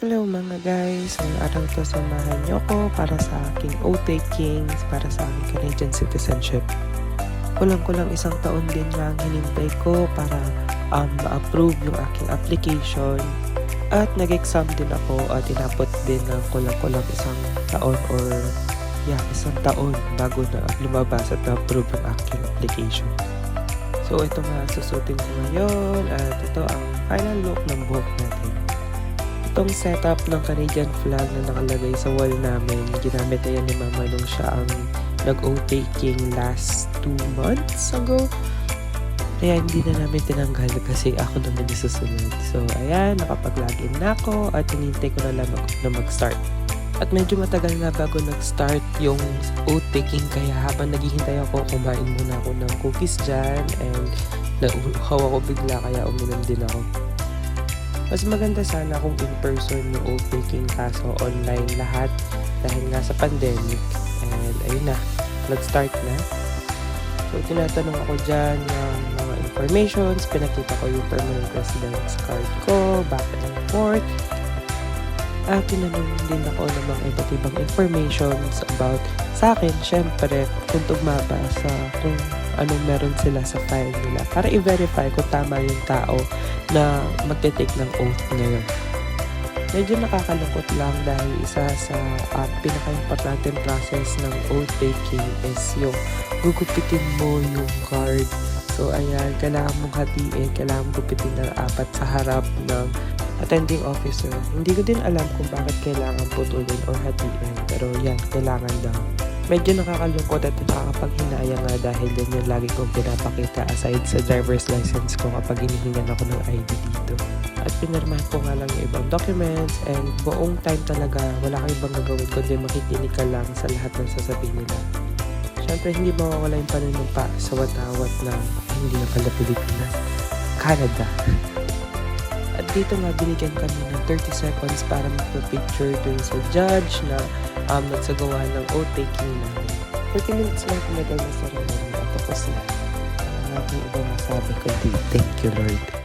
Hello mga guys, ngayong araw to samahan niyo ko para sa aking oath-takings para sa aking Canadian citizenship. Kulang-kulang isang taon din lang hinintay ko para ma-approve yung aking application at nag-exam din ako at inabot din ng kulang-kulang isang taon or isang taon bago na lumabas at na-approve yung aking application. So ito nga susutin ko ngayon at ito ang final look ng buhok natin. Itong setup ng Canadian flag na nakalagay sa wall namin, ginamit na yan ni Mama nung siya ang nag-oath-taking last 2 months ago. Kaya hindi na namin tinanggal kasi ako naman yung susunod. So ayan, nakapag-login na ako at hinintay ko na lang na mag-start. At medyo matagal na bago nag-start yung oath-taking kaya habang naghihintay ako, kumain muna ako ng cookies dyan and nauhaw ako bigla kaya uminom din ako. Mas maganda sana kung in-person yung oath-taking kaso online lahat dahil nga sa pandemic. And ayun na, nag-start na. So tinatanong ako dyan ng mga informations, pinakita ko yung permanent residence card ko, back and forth. At tinanong din ako ng mga iba't ibang informations about sa akin, syempre, kung tugma ba sa kung anong meron sila sa file nila para i-verify kung tama yung tao na magte-take ng oath ngayon. Medyo nakakalungkot lang dahil isa sa pinaka-importanting process ng oath-taking is yung gugupitin mo yung card. So ayan, kailangan mong hatiin, kailangan mong gupitin ng 4 sa harap ng attending officer. Hindi ko din alam kung bakit kailangan putulin or hatiin, pero yan, kailangan daw. Medyo nakakalungkot at nakakapaghinaya nga dahil yan yung lagi kong pinapakita aside sa driver's license ko kapag hinihingan ako ng ID dito. At pinirmahan ko nga lang yung ibang documents and buong time talaga wala kang ibang gagawin kundi makikinig ka lang sa lahat ng sasabihin nila. Siyempre hindi mawawala yung panunumpa sa watawat na hindi na pala Pilipinas, Canada. At dito nga binigyan kami ng 30 seconds para magpa-picture dun sa judge na nagsagawa ng oath-taking namin. 30 minutes lang tumagal na ceremony at tapos na. Ang aking ibang masabi kundi, thank you Lord.